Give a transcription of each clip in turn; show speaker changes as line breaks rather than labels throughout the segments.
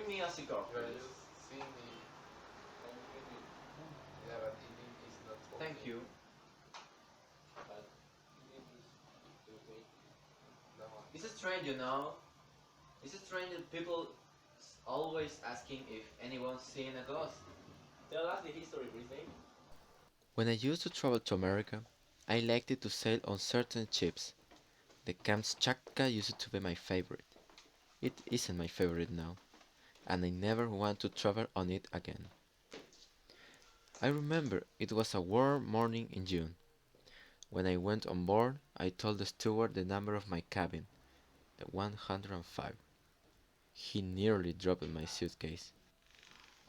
me a cigar,
You are
please.
just seeing me. Yeah, but it is not for
Thank
me.
you.
But to wait. No.
It's strange, you know. It's strange that people always asking if anyone's seen a ghost. Tell us the history, briefly.
When I used to travel to America, I liked it to sail on certain ships. The Kamchatka used to be my favorite. It isn't my favorite now, and I never want to travel on it again. I remember it was a warm morning in June. When I went on board, I told the steward the number of my cabin, the 105. He nearly dropped my suitcase.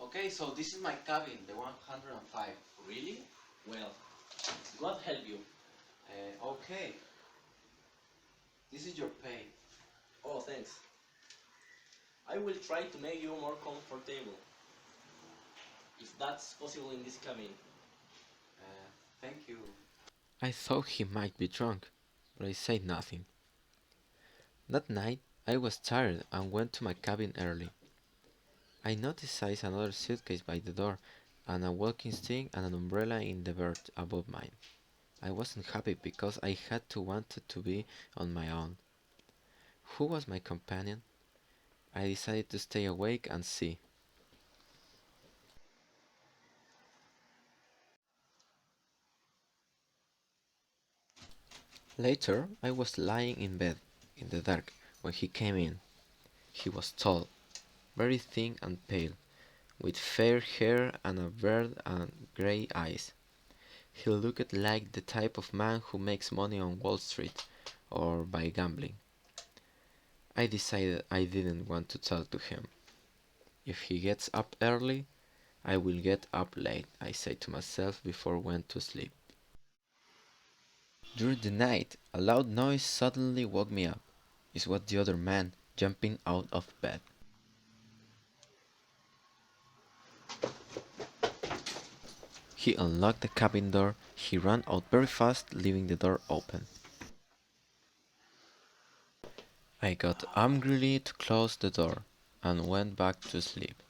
Okay, so this is my cabin, the 105. Really? Well, God help you. Okay, this is your pay. Oh, thanks. I will try to make you more comfortable, if that's possible in this cabin. Thank you.
I thought he might be drunk, but I said nothing. That night, I was tired and went to my cabin early. I noticed another suitcase by the door, and a walking stick and an umbrella in the berth above mine. I wasn't happy because I had to wanted to be on my own. Who was my companion? I decided to stay awake and see. Later, I was lying in bed, in the dark, when he came in. He was tall, very thin and pale, with fair hair and a beard and grey eyes. He looked like the type of man who makes money on Wall Street or by gambling. I decided I didn't want to talk to him. If he gets up early, I will get up late, I said to myself before I went to sleep. During the night, a loud noise suddenly woke me up. It was the other man jumping out of bed. He unlocked the cabin door. He ran out very fast, leaving the door open. I got angrily to close the door and went back to sleep.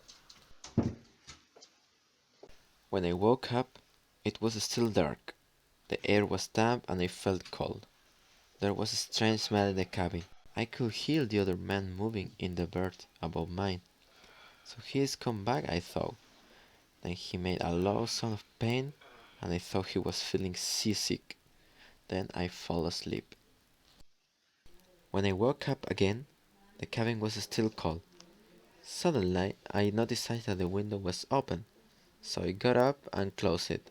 When I woke up, it was still dark. The air was damp and I felt cold. There was a strange smell in the cabin. I could hear the other man moving in the berth above mine. So he is come back, I thought. Then he made a low sound of pain and I thought he was feeling seasick. Then I fell asleep. When I woke up again, the cabin was still cold. Suddenly, I noticed that the window was open, so I got up and closed it.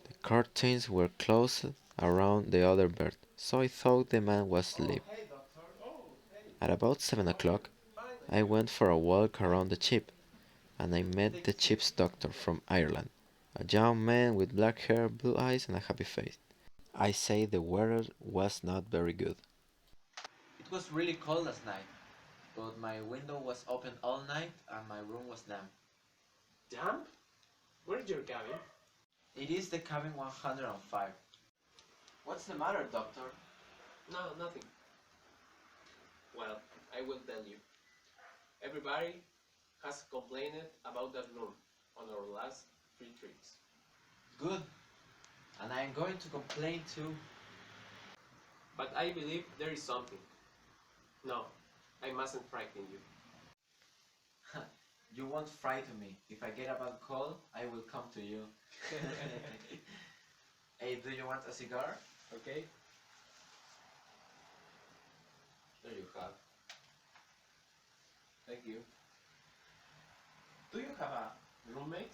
The curtains were closed around the other berth, so I thought the man was asleep. At about 7 o'clock, I went for a walk around the ship, and I met the ship's doctor from Ireland, a young man with black hair, blue eyes, and a happy face. I say the weather was not very good.
It was really cold last night, but my window was open all night and my room was damp.
Damp? Where's your cabin?
It is the cabin 105. What's the matter, doctor?
No, nothing. Well, I will tell you. Everybody has complained about that room on our last 3 trips.
Good. And I am going to complain too.
But I believe there is something. No, I mustn't frighten you.
You won't frighten me. If I get a bad cold, I will come to you. Hey, do you want a cigar?
Okay?
There you have.
Thank you.
Do you have a roommate?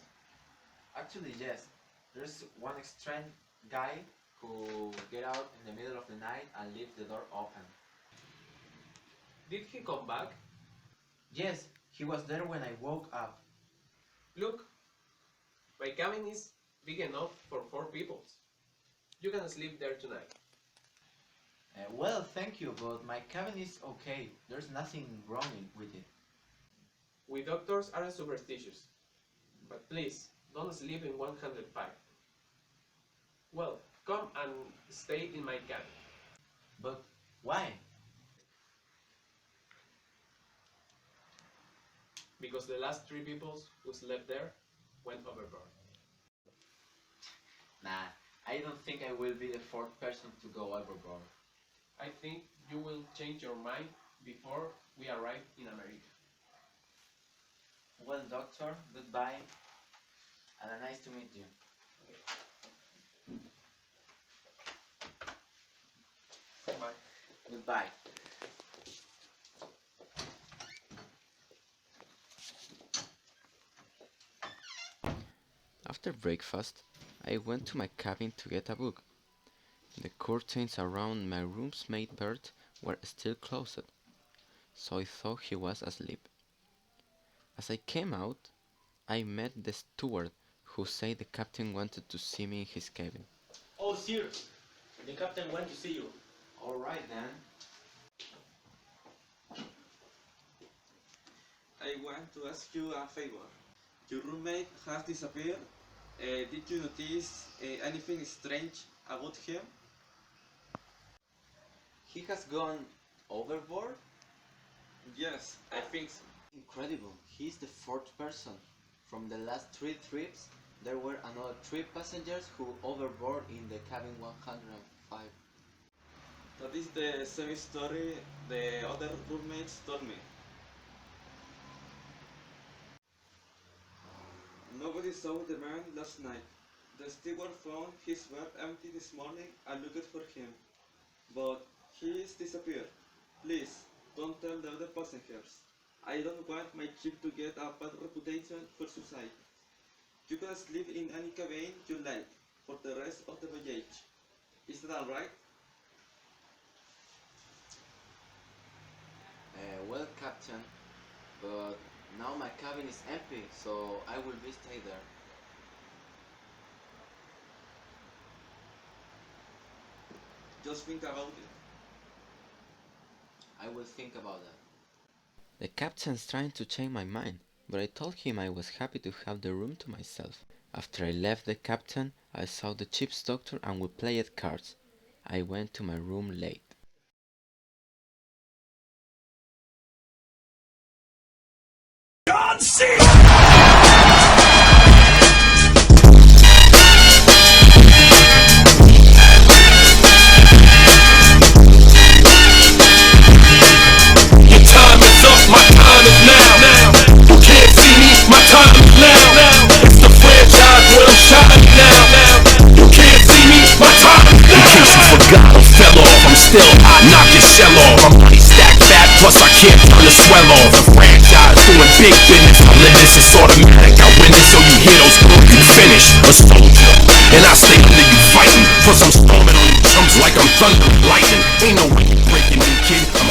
Actually, yes. There's one strange guy who get out in the middle of the night and leave the door open.
Did he come back?
Yes, he was there when I woke up.
Look, my cabin is big enough for 4 people. You can sleep there tonight.
Well, thank you, but my cabin is okay. There's nothing wrong with it.
We doctors are superstitious. But please, don't sleep in 105. Well, come and stay in my cabin.
But why?
because the last 3 people who slept there went overboard.
Nah, I don't think I will be the fourth person to go overboard.
I think you will change your mind before we arrive in America.
Well, doctor, goodbye, and nice to meet you.
Bye.
Goodbye.
After breakfast, I went to my cabin to get a book. The curtains around my room's mate berth were still closed, so I thought he was asleep. As I came out, I met the steward who said the captain wanted to see me in his cabin.
Oh, sir, the captain wants to see you.
All right then.
I want to ask you a favor. Your roommate has disappeared. Did you notice anything strange about him?
He has gone overboard?
Yes, I think so.
Incredible. He's the fourth person. From the last 3 trips, there were another 3 passengers who overboard in the cabin 105.
That is the same story the other roommates told me. Nobody saw the man last night. The steward found his bed empty this morning and looked for him. But he is disappeared. Please, don't tell the other passengers. I don't want my ship to get a bad reputation for suicide. You can sleep in any cabin you like for the rest of the voyage. Is that alright?
Well, Captain, but now my cabin is empty, so I will be stay there.
Just think about it.
I will think about that.
The captain's trying to change my mind, but I told him I was happy to have the room to myself. After I left the captain, I saw the ship's doctor and we played cards. I went to my room late.
Still hot, knock your shell off. I'm money stacked fat, plus I can't turn the swell off. The franchise doing big business. I live this, it's automatic. I win this, so you hear those words, you finish. A soldier, and I stay under you fighting. Plus I'm storming on you chumps like I'm thunder and lightning. Ain't no way you breaking me, kid.